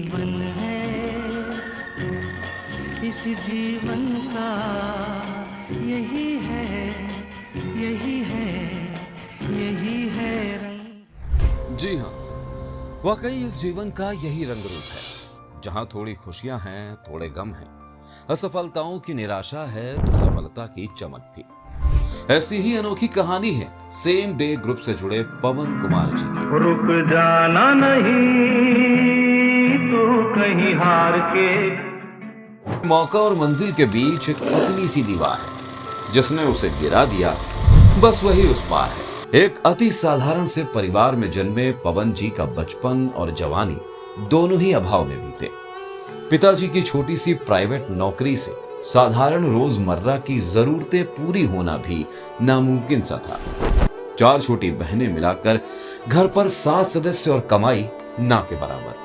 जीवन है, इस जीवन का यही है, यही है, यही है रंग। जी हाँ, वाकई इस जीवन का यही रंग रूप है, जहाँ थोड़ी खुशियां हैं, थोड़े गम हैं, असफलताओं की निराशा है तो सफलता की चमक भी। ऐसी ही अनोखी कहानी है सेम डे ग्रुप से जुड़े पवन कुमार जी की। रुक जाना नहीं तू कहीं हार के। मौका और मंजिल के बीच एक पतली सी दीवार है, जिसने उसे गिरा दिया, बस वही उस पार है। एक अति साधारण से परिवार में जन्मे पवन जी का बचपन और जवानी दोनों ही अभाव में बीते। पिताजी की छोटी सी प्राइवेट नौकरी से साधारण रोजमर्रा की जरूरतें पूरी होना भी नामुमकिन सा था। 4 छोटी बहनें मिलाकर घर पर 7 सदस्य और कमाई ना के बराबर।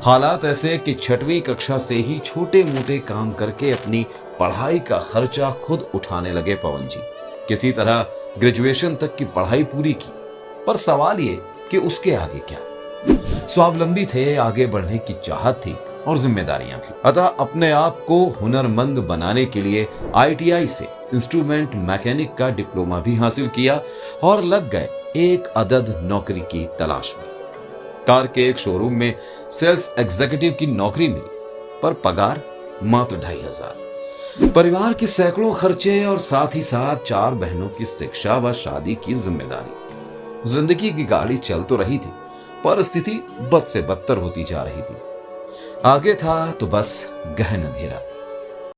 हालात ऐसे कि 6वीं कक्षा से ही छोटे मोटे काम करके अपनी पढ़ाई का खर्चा खुद उठाने लगे पवन जी। किसी तरह ग्रेजुएशन तक की पढ़ाई पूरी की, पर सवाल ये कि उसके आगे क्या। स्वावलंबी थे, आगे बढ़ने की चाहत थी और जिम्मेदारियां भी। अतः अपने आप को हुनरमंद बनाने के लिए ITI से इंस्ट्रूमेंट मैकेनिक का डिप्लोमा भी हासिल किया और लग गए एक अदद नौकरी की तलाश में। कार के एक शोरूम में सेल्स एग्जीक्यूटिव की नौकरी मिली, पर पगार मात्र 2500। परिवार के सैकड़ों खर्चे और साथ ही साथ 4 बहनों की शिक्षा व शादी की जिम्मेदारी। जिंदगी की गाड़ी चल तो रही थी, पर स्थिति बद से बदतर होती जा रही थी। आगे था तो बस गहन अंधेरा।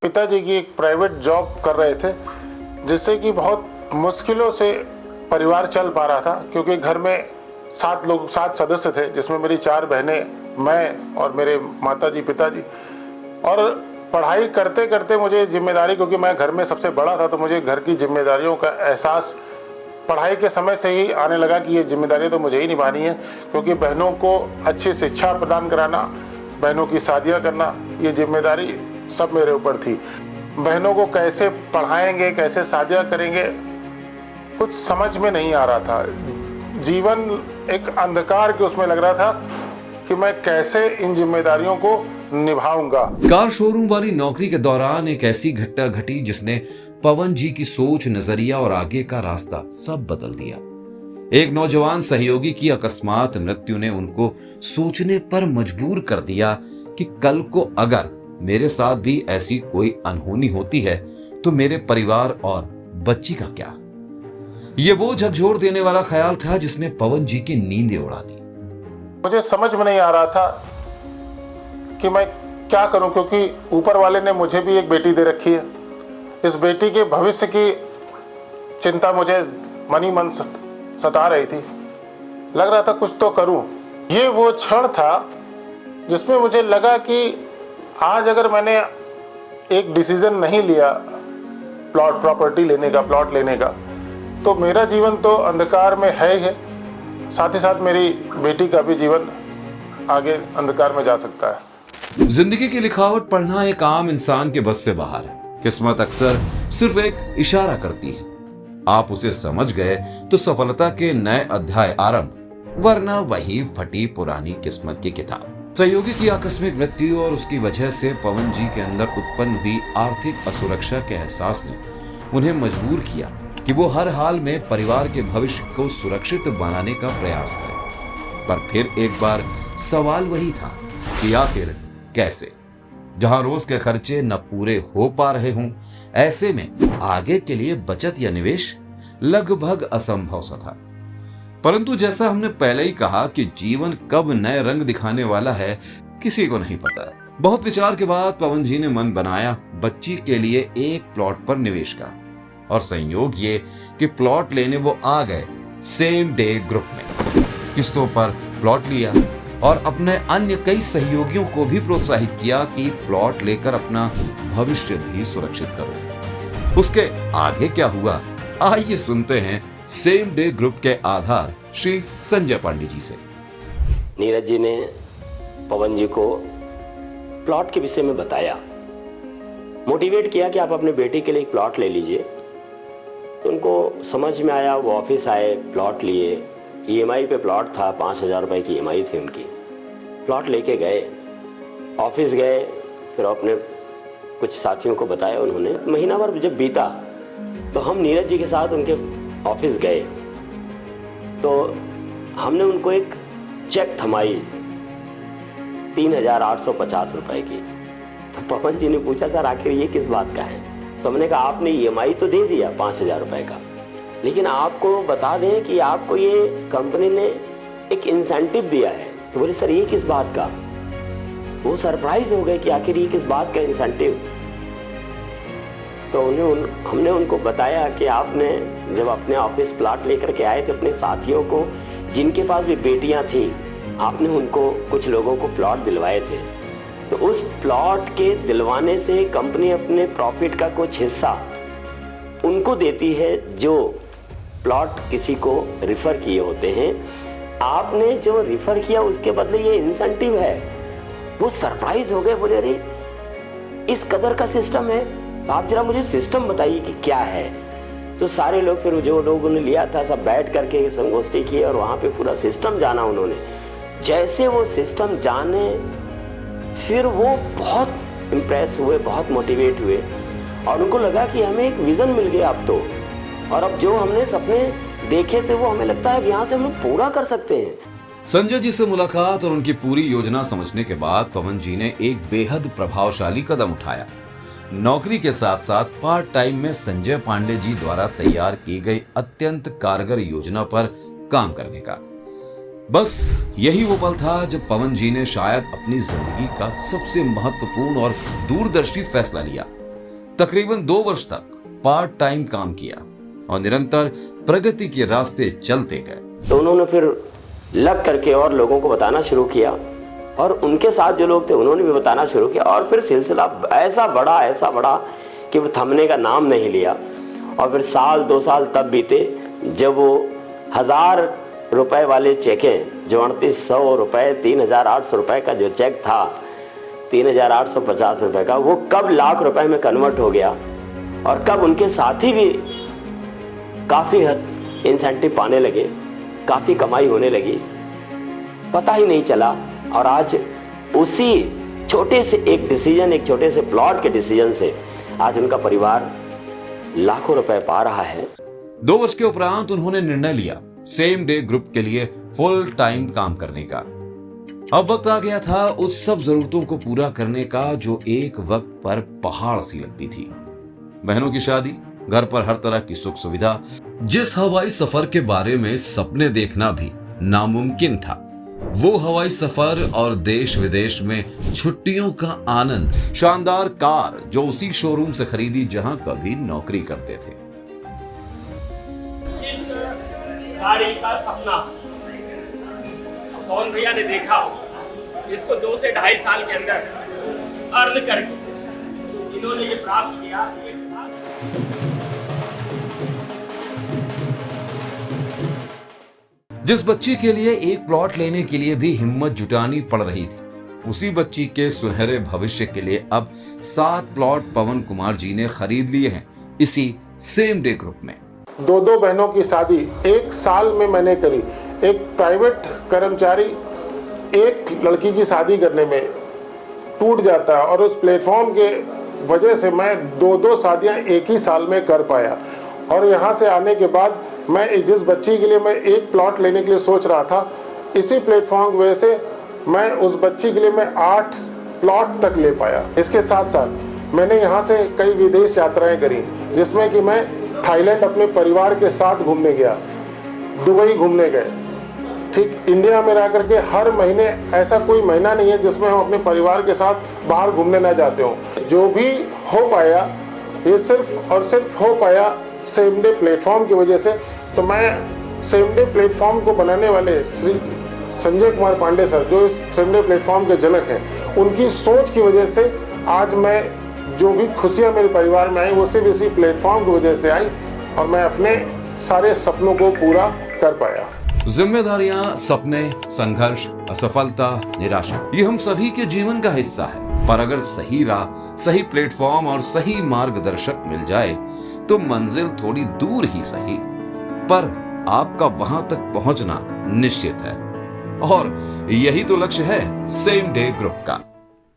पिताजी की एक प्राइवेट जॉब कर रहे थे, जिससे कि बहुत मुश्किलों से परिवार चल पा रहा था, क्योंकि घर में 7 सदस्य थे, जिसमें मेरी 4 बहनें, मैं और मेरे माताजी पिताजी। और पढ़ाई करते करते मुझे जिम्मेदारी, क्योंकि मैं घर में सबसे बड़ा था, तो मुझे घर की जिम्मेदारियों का एहसास पढ़ाई के समय से ही आने लगा कि ये जिम्मेदारी तो मुझे ही निभानी है, क्योंकि बहनों को अच्छी शिक्षा प्रदान कराना, बहनों की शादियां करना, ये जिम्मेदारी सब मेरे ऊपर थी। बहनों को कैसे पढ़ाएंगे, कैसे शादियां करेंगे, कुछ समझ में नहीं आ रहा था। जीवन एक अंधकार के उसमें लग रहा था कि मैं कैसे इन जिम्मेदारियों को निभाऊंगा। कार शोरूम वाली नौकरी के दौरान एक ऐसी घटना घटी जिसने पवन जी की सोच, नजरिया और आगे का रास्ता सब बदल दिया। एक नौजवान सहयोगी की अकस्मात मृत्यु ने उनको सोचने पर मजबूर कर दिया कि कल को अगर मेरे साथ भी ऐसी कोई अनहोनी होती है तो मेरे परिवार और बच्ची का क्या। ये वो झकझोर देने वाला ख्याल था जिसने पवन जी की नींदें उड़ा दी। मुझे समझ में नहीं आ रहा था कि मैं क्या करूं, क्योंकि ऊपर वाले ने मुझे भी एक बेटी दे रखी है। इस बेटी के भविष्य की चिंता मुझे मन ही मन सता रही थी। लग रहा था कुछ तो करूं। ये वो क्षण था जिसमें मुझे लगा कि आज अगर मैंने एक डिसीजन नहीं लिया प्रॉपर्टी लेने का, प्लॉट लेने का, तो मेरा जीवन तो अंधकार में है ही है, साथ ही साथ मेरी बेटी का भी जीवन आगे अंधकार में जा सकता है। जिंदगी की लिखावट पढ़ना एक आम इंसान के बस से बाहर है। किस्मत अक्सर सिर्फ एक इशारा करती है, आप उसे समझ गए तो सफलता के नए अध्याय आरंभ, वरना वही फटी पुरानी किस्मत की किताब। सहयोगी की आकस्मिक मृत्यु और उसकी वजह से पवन जी के अंदर उत्पन्न हुई आर्थिक असुरक्षा के एहसास ने उन्हें मजबूर किया कि वो हर हाल में परिवार के भविष्य को सुरक्षित बनाने का प्रयास करें। पर फिर एक बार सवाल वही था कि आखिर कैसे। जहां रोज के खर्चे न पूरे हो पा रहे हों, ऐसे में आगे के लिए बचत या निवेश लगभग असंभव सा था। परंतु जैसा हमने पहले ही कहा कि जीवन कब नए रंग दिखाने वाला है किसी को नहीं पता। बहुत विचार के बाद पवन जी ने मन बनाया बच्ची के लिए एक प्लॉट पर निवेश का, और संयोग ये कि प्लॉट लेने वो आ गए सेम डे ग्रुप में। किस्तों पर प्लॉट लिया और अपने अन्य कई सहयोगियों को भी प्रोत्साहित किया कि प्लॉट लेकर अपना भविष्य भी सुरक्षित करो। उसके आगे क्या हुआ, आइए सुनते हैं सेम डे ग्रुप के आधार श्री संजय पांडे जी से। नीरज जी ने पवन जी को प्लॉट के विषय में बताया, मोटिवेट किया कि आप अपने बेटे के लिए एक प्लॉट ले लीजिए। तो उनको समझ में आया, वो ऑफिस आए, प्लॉट लिए। EMI पे प्लॉट था, 5,000 रुपए की EMI थी उनकी। प्लॉट लेके गए ऑफिस गए, फिर अपने कुछ साथियों को बताया उन्होंने। महीना भर जब बीता तो हम नीरज जी के साथ उनके ऑफिस गए, तो हमने उनको एक चेक थमाई 3,850 रुपए की। तो पवन जी ने पूछा, सर आखिर ये किस बात का है? तो हमने कहा आपने EMI तो दे दिया 5,000 रुपए का, लेकिन आपको बता दें कि आपको ये कंपनी ने एक इंसेंटिव दिया है। तो बोले सर ये किस बात का? वो सरप्राइज हो गए कि आखिर ये किस बात का इंसेंटिव। तो हमने उनको बताया कि आपने जब अपने ऑफिस प्लॉट लेकर के आए थे अपने साथियों को, जिनके पास भी बेटियां थी, आपने उनको कुछ लोगों को प्लॉट दिलवाए थे। तो उस प्लॉट के दिलवाने से कंपनी अपने प्रॉफिट का कुछ हिस्सा उनको देती है जो प्लॉट किसी को रिफर किए होते हैं। आपने जो रिफर किया उसके बदले ये इंसेंटिव है। वो सरप्राइज हो गए, बोले अरे इस कदर का सिस्टम है, तो आप जरा मुझे सिस्टम बताइए कि क्या है। तो सारे लोग, फिर जो लोगों ने लिया था सब बैठ करके संगोष्ठी की और वहां पे पूरा सिस्टम जाना उन्होंने। जैसे वो सिस्टम जाने, फिर वो बहुत इम्प्रेस हुए, बहुत मोटिवेट हुए और उनको लगा कि हमें एक विजन मिल गया अब तो, और अब जो हमने सपने देखे थे वो हमें लगता है यहाँ से हम पूरा कर सकते हैं। संजय जी से मुलाकात और उनकी पूरी योजना समझने के बाद पवन जी ने एक बेहद प्रभावशाली कदम उठाया। नौकरी के साथ साथ पार्ट टाइम में संजय पांडे जी द्वारा तैयार की गई अत्यंत कारगर योजना पर काम करने का। बस यही वो पल था जब पवन जी ने शायद अपनी जिंदगी का सबसे महत्वपूर्ण और दूरदर्शी फैसला लिया। तकरीबन 2 वर्ष तक पार्ट टाइम काम किया और निरंतर प्रगति के रास्ते चलते गए। तो उन्होंने फिर लग करके और लोगों को बताना शुरू किया, और उनके साथ जो लोग थे उन्होंने भी बताना शुरू किया, और फिर सिलसिला ऐसा बढ़ा कि वो थमने का नाम नहीं लिया। और फिर 1-2 साल तब बीते जब वो 1000 रुपए वाले चेकें, जो 3800 रुपए, 3,800 रुपए का जो चेक था, 3,850 रुपए का, वो कब लाख रुपए में कन्वर्ट हो गया और कब उनके साथी भी काफी हद इंसेंटिव पाने लगे, काफी कमाई होने लगी, पता ही नहीं चला। और आज उसी छोटे से एक डिसीजन, एक छोटे से प्लॉट के डिसीजन से आज उनका परिवार लाखों रुपए पा रहा है। 2 वर्ष के उपरांत उन्होंने निर्णय लिया सेम डे ग्रुप के लिए फुल टाइम काम करने का। अब वक्त आ गया था उस सब जरूरतों को पूरा करने का जो एक वक्त पर पहाड़ सी लगती थी। बहनों की शादी, घर पर हर तरह की सुख सुविधा, जिस हवाई सफर के बारे में सपने देखना भी नामुमकिन था, वो हवाई सफर और देश विदेश में छुट्टियों का आनंद, शानदार कार जो उसी शोरूम से खरीदी जहां कभी नौकरी करते थे। इस गाड़ी का सपना पवन भैया ने देखा, इसको 2 से 2.5 साल के अंदर अर्न करके इन्होंने ये प्राप्त किया। जिस बच्ची के लिए एक प्लॉट लेने के लिए भी हिम्मत जुटानी पड़ रही थी, उसी बच्ची के सुनहरे भविष्य के लिए अब 7 प्लॉट पवन कुमार जी ने खरीद लिए हैं इसी सेम डे ग्रुप में। 2 बहनों की शादी 1 साल में मैंने करी। एक प्राइवेट कर्मचारी एक लड़की की शादी करने में टूट जाता है, और उस प्लेटफॉर्म के वजह से मैं 2 शादियां एक ही साल में कर पाया। और यहाँ से आने के बाद मैं जिस बच्ची के लिए मैं एक प्लॉट लेने के लिए सोच रहा था, इसी प्लेटफॉर्म की वजह से मैं उस बच्ची के लिए मैं 8 प्लॉट तक ले पाया। इसके साथ साथ मैंने यहाँ से कई विदेश यात्राएं करी, जिसमें कि मैं थाईलैंड अपने परिवार के साथ घूमने गया, दुबई घूमने गए। ठीक, इंडिया में रह करके हर महीने ऐसा कोई महीना नहीं है जिसमें हम अपने परिवार के साथ बाहर घूमने ना जाते हों। जो भी हो पाया ये सिर्फ और सिर्फ हो पाया सेम डे प्लेटफॉर्म की वजह से। तो मैं सेम डे प्लेटफॉर्म को बनाने वाले श्री संजय कुमार पांडे सर, जो इस सेम डे प्लेटफॉर्म के जनक हैं, उनकी सोच की वजह से आज मैं जो भी खुशियां मेरे परिवार में आई वो सिर्फ इसी प्लेटफॉर्म की वजह से आई, और मैं अपने सारे सपनों को पूरा कर पाया। जिम्मेदारियां, सपने, संघर्ष, असफलता, निराशा, ये हम सभी के जीवन का हिस्सा है। पर अगर सही राह, सही प्लेटफॉर्म और सही मार्गदर्शक मिल जाए तो मंजिल थोड़ी दूर ही सही, पर आपका वहां तक पहुंचना निश्चित है। और यही तो लक्ष्य है सेम डे ग्रुप का।